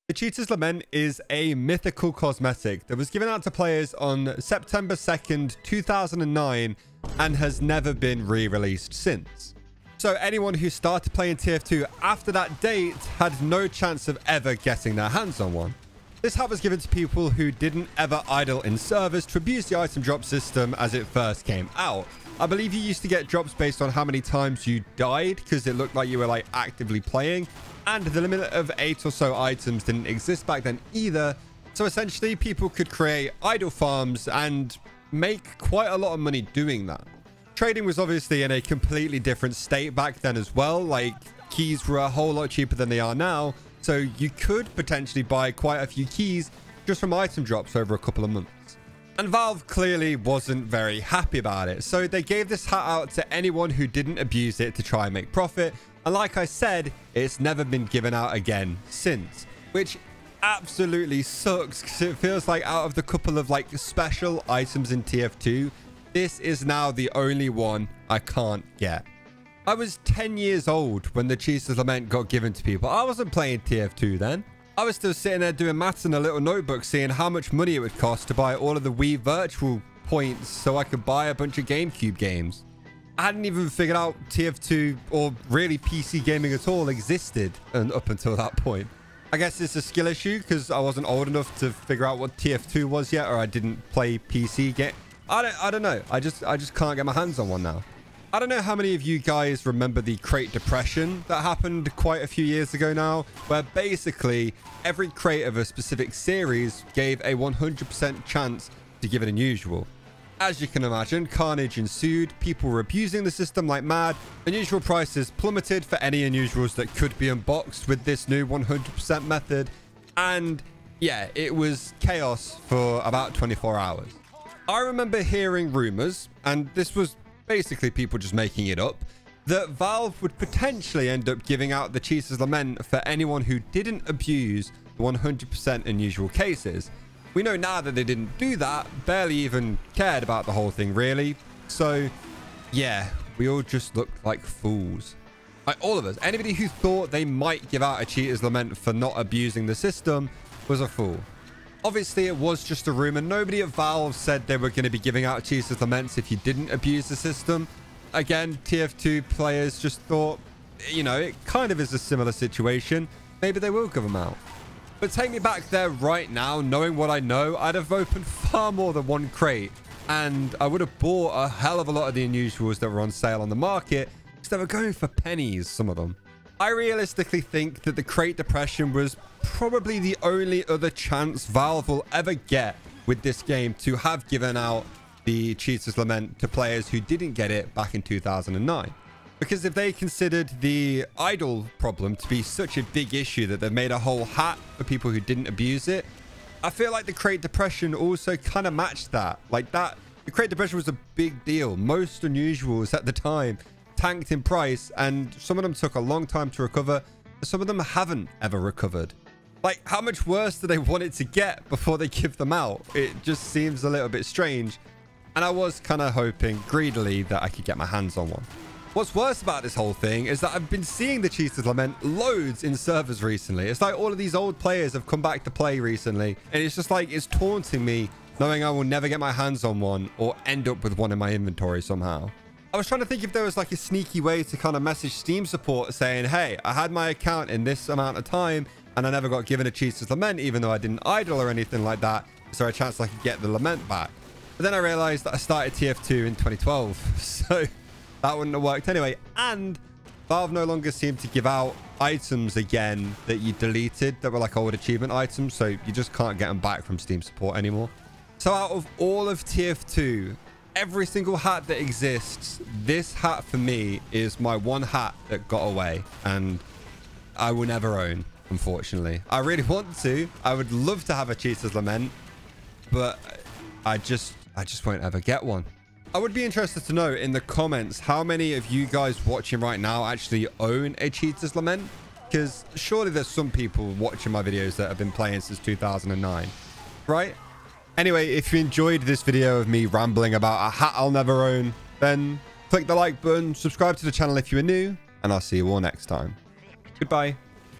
The Cheater's Lament is a mythical cosmetic that was given out to players on September 2nd, 2009 and has never been re-released since. So anyone who started playing TF2 after that date had no chance of ever getting their hands on one. This hat was given to people who didn't ever idle in servers to abuse the item drop system as it first came out. I believe you used to get drops based on how many times you died because it looked like you were like actively playing. And the limit of 8 or so items didn't exist back then either. So essentially, people could create idle farms and make quite a lot of money doing that. Trading was obviously in a completely different state back then as well. Like, keys were a whole lot cheaper than they are now. So you could potentially buy quite a few keys just from item drops over a couple of months. And Valve clearly wasn't very happy about it. So they gave this hat out to anyone who didn't abuse it to try and make profit. And like I said, it's never been given out again since, which absolutely sucks because it feels like out of the couple of like special items in TF2, this is now the only one I can't get. I was 10 years old when the Cheater's Lament got given to people. I wasn't playing TF2 then. I was still sitting there doing maths in a little notebook, seeing how much money it would cost to buy all of the Wii virtual points so I could buy a bunch of GameCube games. I hadn't even figured out TF2 or really PC gaming at all existed up until that point. I guess it's a skill issue because I wasn't old enough to figure out what TF2 was yet, or I didn't play PC game. I don't know. I just can't get my hands on one now. I don't know how many of you guys remember the crate depression that happened quite a few years ago now, where basically every crate of a specific series gave a 100% chance to give it unusual. As you can imagine, carnage ensued, people were abusing the system like mad, unusual prices plummeted for any unusuals that could be unboxed with this new 100% method, and yeah, it was chaos for about 24 hours. I remember hearing rumors, and this was basically people just making it up, that Valve would potentially end up giving out the Cheater's Lament for anyone who didn't abuse the 100% unusual cases. We know now that they didn't do that, barely even cared about the whole thing, really. So, yeah, we all just looked like fools. Like, all of us. Anybody who thought they might give out a Cheater's Lament for not abusing the system was a fool. Obviously, it was just a rumor. Nobody at Valve said they were going to be giving out Cheater's Laments if you didn't abuse the system. Again, TF2 players just thought, you know, it kind of is a similar situation. Maybe they will give them out. But take me back there right now, knowing what I know, I'd have opened far more than one crate. And I would have bought a hell of a lot of the unusuals that were on sale on the market, because they were going for pennies, some of them. I realistically think that the crate depression was probably the only other chance Valve will ever get with this game to have given out the Cheater's Lament to players who didn't get it back in 2009. Because if they considered the idle problem to be such a big issue that they've made a whole hat for people who didn't abuse it, I feel like the crate depression also kind of matched that. Like that, the crate depression was a big deal. Most unusuals at the time tanked in price, and some of them took a long time to recover. Some of them haven't ever recovered. Like, how much worse do they want it to get before they give them out? It just seems a little bit strange. And I was kind of hoping greedily that I could get my hands on one. What's worse about this whole thing is that I've been seeing the Cheater's Lament loads in servers recently. It's like all of these old players have come back to play recently, and it's just like it's taunting me knowing I will never get my hands on one or end up with one in my inventory somehow. I was trying to think if there was like a sneaky way to kind of message Steam support saying, hey, I had my account in this amount of time and I never got given a Cheater's Lament even though I didn't idle or anything like that. Is there a chance I could get the Lament back? But then I realized that I started TF2 in 2012, so that wouldn't have worked anyway. And Valve no longer seemed to give out items again that you deleted that were like old achievement items, so you just can't get them back from Steam support anymore. So out of all of TF2, every single hat that exists, this hat for me is my one hat that got away and I will never own, unfortunately. I really want to. I would love to have a Cheater's Lament, but I just won't ever get one. I would be interested to know in the comments how many of you guys watching right now actually own a Cheater's Lament, because surely there's some people watching my videos that have been playing since 2009, right? Anyway, if you enjoyed this video of me rambling about a hat I'll never own, then click the like button, subscribe to the channel if you are new, and I'll see you all next time. Goodbye.